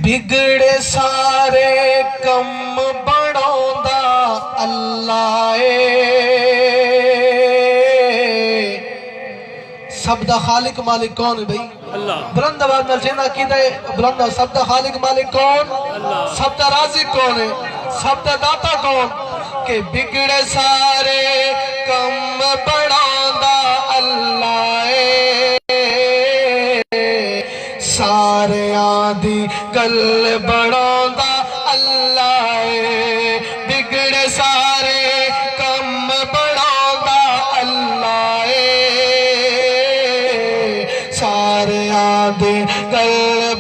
بگڑے سارے کم بڑھوندا اللہ سب دا خالق مالک کون ہے بھئی؟ اللہ۔ بلند آواز نال جینا کیتا ہے بلند سب دا خالق مالک کون؟ اللہ۔ سب دا رازق کون ہے؟ سب دا داتا کون؟ کہ بگڑے سارے کم بڑھوندا اللہ سارے آدھی گل بڑھوندا اللہ بگڑے سارے کم بڑھوندا اللہ سارے آدھی گل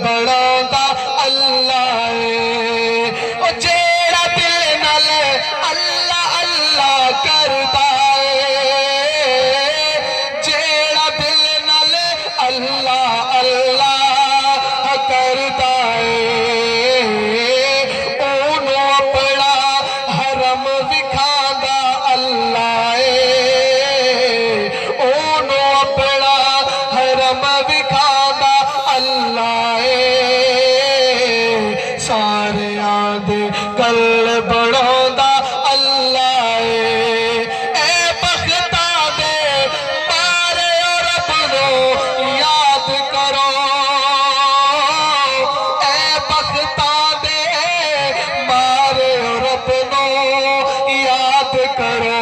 بڑھوندا اللہ او جیڑا دل نال اللہ اللہ کردا جیڑا دل نال اللہ اللہ کردا اونوں اپنا حرم وکھاندا اللہ اونوں اپنا حرم وکھاندا اللہ سارے آدھے گل بڑھوندا اللہ اے بختہ دے مارے رب نو یاد کرو اے بختہ دے مارے رب نو یاد کرو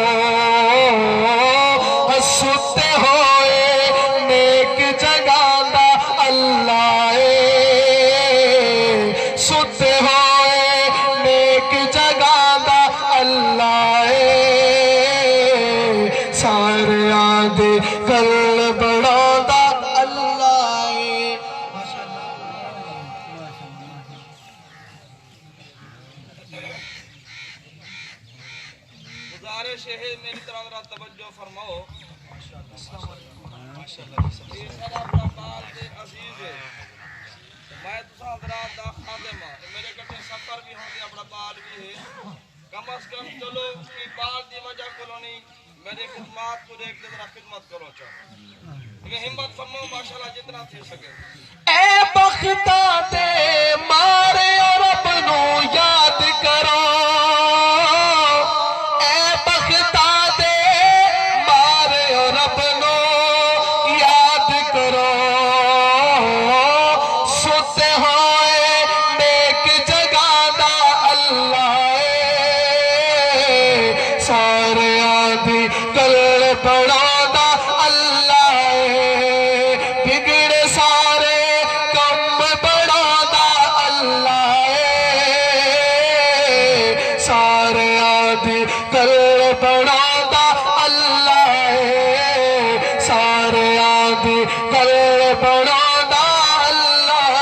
ستے ہوئے نیک جگاندا اللہ ستے ہوئے نیک جگاندا اللہ سارے آدھے گل بڑھوندا اللہ گزارش ہے میری طرح ذرا توجہ فرماؤ یہ سارا اپنا بال دے عزیز ہے میں تساں حضرات دا خادم ہاں میرے کٹے سفر بھی ہوں اپنا بال بھی ہے کم از کم چلو کی بال دی وجہ کلونی میرے خدمات کو دیکھ کے ذرا خدمت کرو چاہو یہ ہمت فرماؤ ماشاءاللہ جتنا تھی سکے اے بختہ دے مارے رب نو یاد کرو اے بختہ دے مارے رب نو یاد کرو ستے ہوئے نیک جگاندا اللہ سارے آدھی گل بڑھوندا اللہ بگڑے سارے کم بڑھوندا اللہ سارے آدھی گل بڑھوندا اللہ سارے آدھی گل بڑھوندا اللہ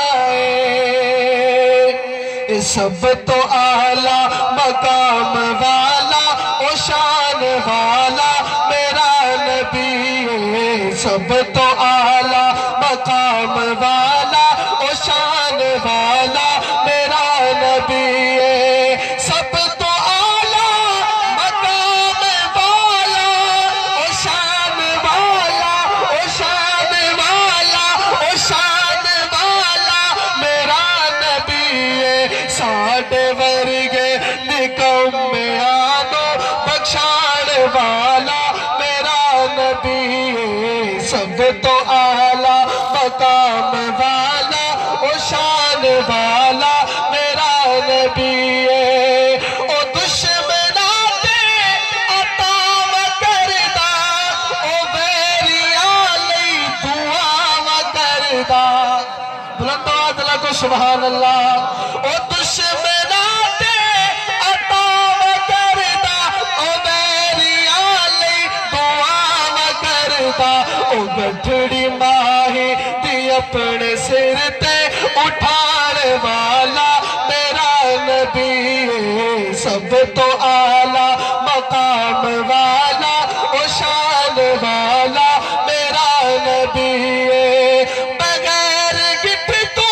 سب تو اعلیٰ مقام والا او شان والا میرا نبی ہے سب تو اعلیٰ مقام والا او شان والا میرا نبی ہے سب تو اعلیٰ مقام والا او شان والا او شان والا او شان والا میرا نبی ہے ساڈے ورگے نکمے آنو بخشان والا میرا نبی ہے سب تو اعلیٰ مقام والا او شان والا میرا نبی ہے او دشمناں تے عطا کردا او ویریاں لئی دعا کردا بلند آواز لگو سبحان اللہ او دشمناں تے عطا کردا او ویریاں لئی دعا کردا او گٹھڑی ماہی دی اپنے سر تے اٹھان والا میرا نبی ہے سب تو اعلیٰ مقام والا او شان والا میرا نبی ہے بغیر گٹھ تو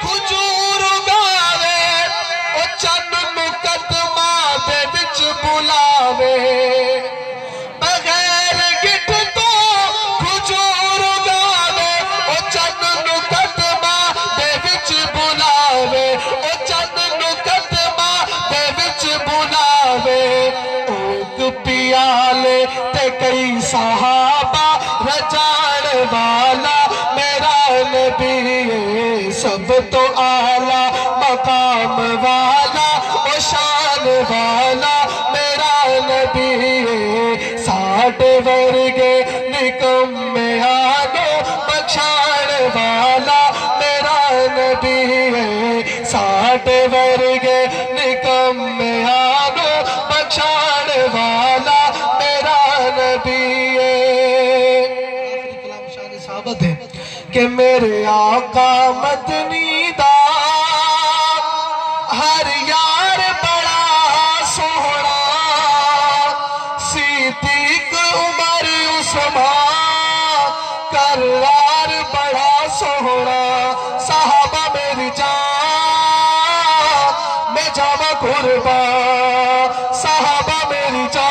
حضور گاوے او چند مقدمہ دے وچ بلاوے بغیر گٹھ تو حضور گاوے او چند مقدمہ صحابہ رجان والا میرا نبی ہے سب تو اعلیٰ مقام والا و شان والا میرا نبی ہے ساٹھ ورگے نکمے آگے بخشان والا میرا نبی ہے ساٹھ ورگے نکمے آگے بخشان والا میرا نبی ہے کلام شان ثابت ہے کہ میرے آقا مدنی دا ہر یار بڑا سوہنا صدیق عمر عثمان کرار بڑا سوہنا صحابہ میری جان میں جاوا قربان صحابہ میری جان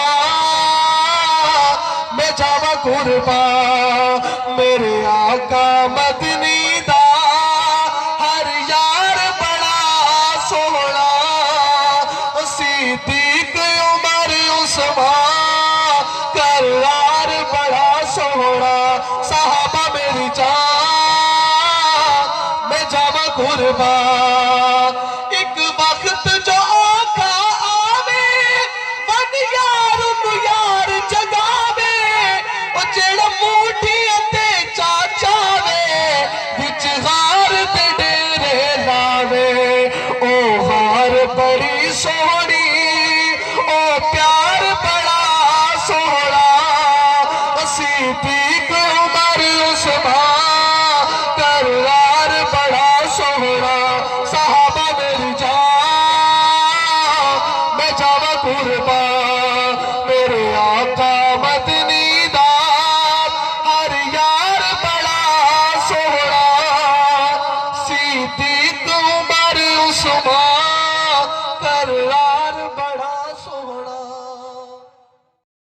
میں جاوا قربان میرے آقا مدنی دا ہر یار بڑا سوہنا صدیق عمر عثمان کرار بڑا سوہنا صحابہ میری جان میں جاوا قربان ایک وقت جو آقا آوے ون یار یار جگاوے او جیڑا موٹھی اتے چاچاوے وچ غار تے ڈیرے لاوے او غار بڑی سوڑی او پیار بڑا سوڑا صدیق عمر عثمان کرار بڑا سوڑا صحابہ میری جان میں جاوا قربان میرے آقا مدنی دا ہر یار بڑا سوڑا صدیق عمر عثمان